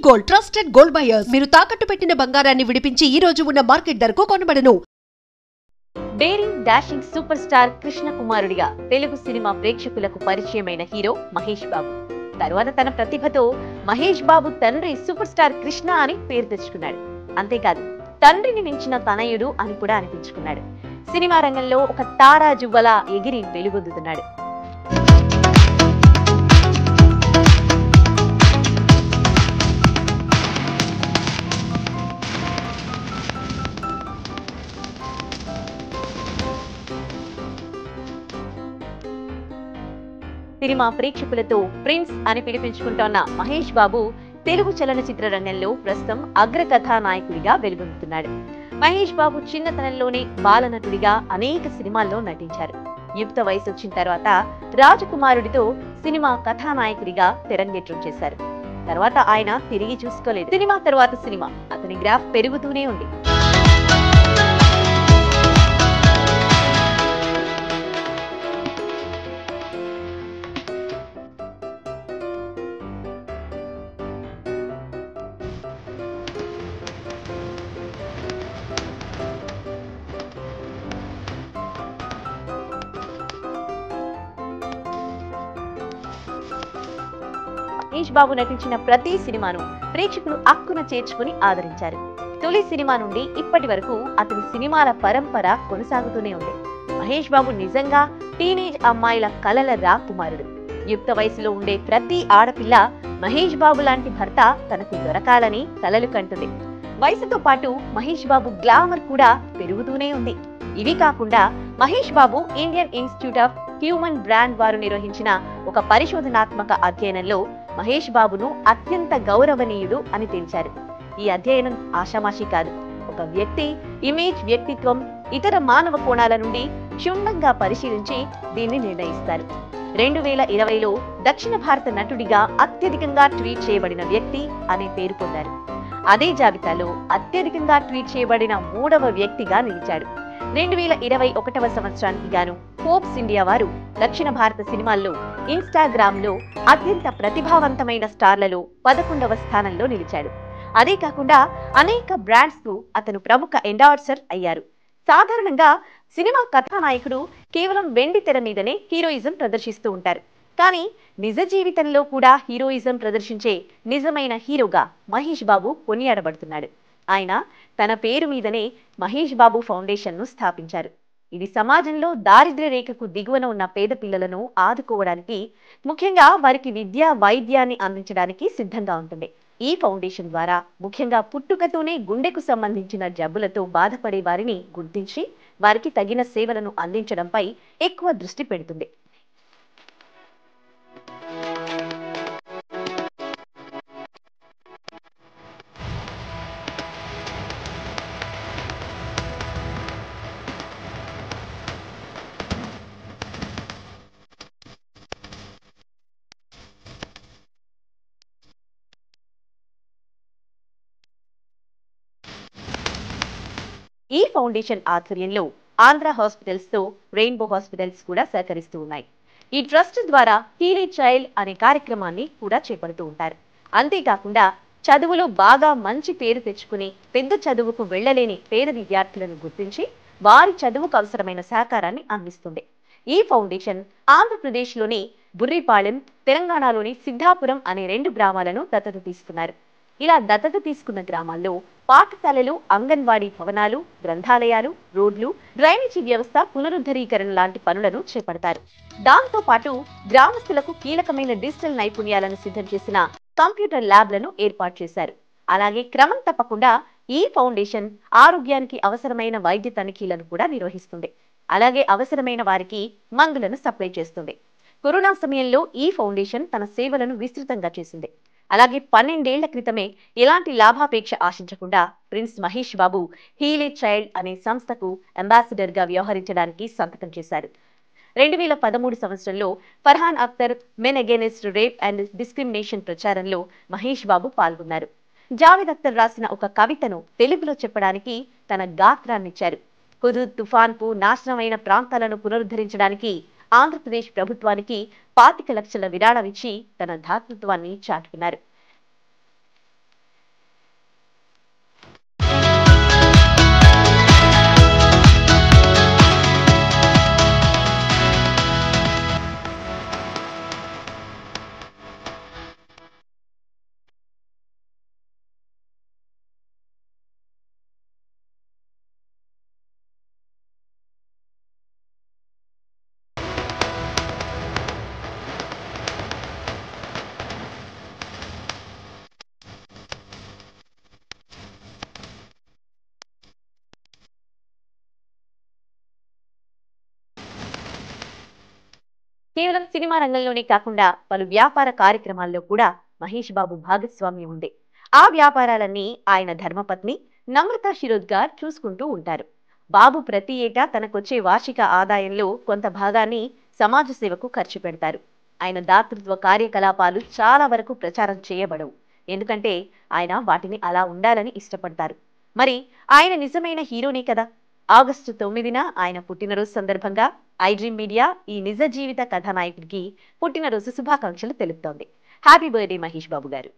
Gold trusted gold buyers మీరు తాకట్టు పెట్టిన బంగారాన్ని విడిపించి ఈ రోజు ఉన్న మార్కెట్ ధరకు కొనబడను. Daring dashing super star Krishna కుమారుడిగా తెలుగు సినిమా ప్రేక్షకులకు పరిచయమైన హీరో మహేష్ బాబు. తరువాత తన ప్రతిభతో మహేష్ బాబు తండ్రి సూపర్ స్టార్ కృష్ణ అని పేరు తెచ్చుకున్నాడు. అంతేకాదు తండ్రిని మించిన తనయుడు అని కూడా అనిపించుకున్నాడు. సినిమా రంగంలో ఒక తారా జువ్వలా ఎగిరి వెలుగొందుతున్నాడు. సినిమా ప్రేక్షకులతో ప్రిన్స్ అని పిలిపించుకుంటోన్న మహేష్ బాబు తెలుగు చలనచిత్ర రంగంలో ప్రస్తుతం అగ్రకథానాయకుడిగా వెలుగొందుతున్నాడు. మహేష్ బాబు చిన్నతనంలోనే బాలనటుడిగా అనేక సినిమాల్లో నటించారు. యుక్త వయసు వచ్చిన తర్వాత రాజకుమారుడితో సినిమా కథానాయకుడిగా తెరంగేట్రం చేశారు. తర్వాత ఆయన తిరిగి చూసుకోలేదు. సినిమా తర్వాత సినిమా అతని గ్రాఫ్ పెరుగుతూనే ఉంది. మహేష్ బాబు నటించిన ప్రతి సినిమాను ప్రేక్షకులు అక్కున చేర్చుకుని ఆదరించారు. తొలి సినిమా నుండి ఇప్పటి వరకు అతని సినిమాల పరంపర కొనసాగుతూనే ఉంది. మహేష్ బాబు నిజంగా టీనేజ్ అమ్మాయిల కలల రాకుమారుడు. యుక్త వయసులో ఉండే ప్రతి ఆడపిల్ల మహేష్ బాబు లాంటి భర్త తనకు దొరకాలని కలలు కంటుంది. వయసుతో పాటు మహేష్ బాబు గ్లామర్ కూడా పెరుగుతూనే ఉంది. ఇవి కాకుండా Mahesh Babu Indian Institute of Human Brand వారు నిర్వహించిన ఒక పరిశోధనాత్మక అధ్యయనంలో మహేష్ బాబును అత్యంత గౌరవనీయుడు అని తేల్చారు. ఈ అధ్యయనం ఆషామాషి కాదు. ఒక వ్యక్తి ఇమేజ్, వ్యక్తిత్వం, ఇతర మానవ కోణాల నుండి క్షుణ్ణంగా పరిశీలించి దీన్ని నిర్ణయిస్తారు. 2020లో దక్షిణ భారత నటుడిగా అత్యధికంగా ట్వీట్ చేయబడిన వ్యక్తి అనే పేరు పొందారు. అదే జాబితాలో అత్యధికంగా ట్వీట్ చేయబడిన 3వ వ్యక్తిగా నిలిచాడు. 2021వ సంవత్సరానికి గాను ఫోర్బ్స్ ఇండియా వారు దక్షిణ భారత సినిమాల్లో ఇన్స్టాగ్రామ్ లో అత్యంత ప్రతిభావంతమైన స్టార్లలో 11వ స్థానంలో నిలిచాడు. అదే కాకుండా అనేక బ్రాండ్స్ కు అతను ప్రముఖ ఎండార్సర్ అయ్యారు. సాధారణంగా సినిమా కథానాయకుడు కేవలం వెండి తెర మీదనే హీరోయిజం ప్రదర్శిస్తూ ఉంటారు. కానీ నిజ జీవితంలో కూడా హీరోయిజం ప్రదర్శించే నిజమైన హీరోగా మహేష్ బాబు కొనియాడబడుతున్నాడు. ఆయన తన పేరు మీదనే మహేష్ బాబు ఫౌండేషన్ ను స్థాపించారు. ఇది సమాజంలో దారిద్ర్య రేఖకు దిగువన ఉన్న పేద పిల్లలను ఆదుకోవడానికి, ముఖ్యంగా వారికి విద్య, వైద్యాన్ని అందించడానికి సిద్ధంగా ఉంటుంది. ఈ ఫౌండేషన్ ద్వారా ముఖ్యంగా పుట్టుకతోనే గుండెకు సంబంధించిన జబ్బులతో బాధపడే వారిని గుర్తించి వారికి తగిన సేవలను అందించడంపై ఎక్కువ దృష్టి పెడుతుంది. ఈ ఫౌండేషన్ ఆధ్వర్యంలో ఆంధ్ర హాస్పిటల్స్ తో రెయిన్బో హాస్పిటల్స్ కూడా సహకరిస్తూ ఉన్నాయి. ఈ ట్రస్ట్ ద్వారా హీల్ చైల్డ్ అనే కార్యక్రమాన్ని కూడా చేపడుతూ ఉంటారు. అంతేకాకుండా చదువులో బాగా మంచి పేరు తెచ్చుకుని పెద్ద చదువుకు వెళ్లలేని పేద విద్యార్థులను గుర్తించి వారి చదువుకు అవసరమైన సహకారాన్ని అందిస్తుంది. ఈ ఫౌండేషన్ ఆంధ్రప్రదేశ్లోని బుర్రిపాళెం, తెలంగాణలోని సిద్ధాపురం అనే 2 గ్రామాలను దత్తత తీసుకున్నారు. ఇలా దత్తత తీసుకున్న గ్రామాల్లో పాఠశాలలు, అంగన్వాడీ భవనాలు, గ్రంథాలయాలు, రోడ్లు, డ్రైనేజీ వ్యవస్థ పునరుద్ధరీకరణ లాంటి పనులను చేపడతారు. దాంతో పాటు గ్రామస్తులకు కీలకమైన డిజిటల్ నైపుణ్యాలను సిద్ధం చేసిన కంప్యూటర్ ల్యాబ్లను ఏర్పాటు చేశారు. అలాగే క్రమం తప్పకుండా ఈ ఫౌండేషన్ ఆరోగ్యానికి అవసరమైన వైద్య తనిఖీలను కూడా నిర్వహిస్తుంది. అలాగే అవసరమైన వారికి మందులను సప్లై చేస్తుంది. కరోనా సమయంలో ఈ ఫౌండేషన్ తన సేవలను విస్తృతంగా చేసింది. అలాగే 12 ఏళ్ల క్రితమే ఎలాంటి లాభాపేక్ష ఆశించకుండా prince Mahesh Babu heal child అనే సంస్థకు అంబాసిడర్ గా వ్యవహరించడానికి సంతకం చేశారు. 2013 సంవత్సరంలో Farhan Akhtar men against rape and discrimination ప్రచారంలో మహేష్ బాబు పాల్గొన్నారు. జావేద్ అఖ్తర్ రాసిన ఒక కవితను తెలుగులో చెప్పడానికి తన గాత్రాన్నిచ్చారు. హుదూద్ తుఫాన్కు నాశనమైన ప్రాంతాలను పునరుద్ధరించడానికి ఆంధ్రప్రదేశ్ ప్రభుత్వానికి 25 లక్షల విరాళమిచ్చి తన దాతృత్వాన్ని చాటుకున్నారు. కేవలం సినిమా రంగంలోనే కాకుండా పలు వ్యాపార కార్యక్రమాల్లో కూడా మహేష్ బాబు భాగస్వామ్యం ఉంది. ఆ వ్యాపారాలన్నీ ఆయన ధర్మపత్ని నమ్రతా శిరోద్కర్ చూసుకుంటూ ఉంటారు. బాబు ప్రతి ఏటా తనకొచ్చే వార్షిక ఆదాయంలో కొంత భాగాన్ని సమాజ సేవకు ఖర్చు పెడతారు. ఆయన దాతృత్వ కార్యకలాపాలు చాలా వరకు ప్రచారం చేయబడవు. ఎందుకంటే ఆయన వాటిని అలా ఉండాలని ఇష్టపడతారు. మరి ఆయన నిజమైన హీరోనే కదా. ఆగస్టు 9న ఆయన పుట్టినరోజు సందర్భంగా ఐడ్రీమ్ మీడియా ఈ నిజ జీవిత కథానాయకుడికి పుట్టినరోజు శుభాకాంక్షలు తెలుపుతోంది. హ్యాపీ బర్త్డే మహేష్ బాబు గారు.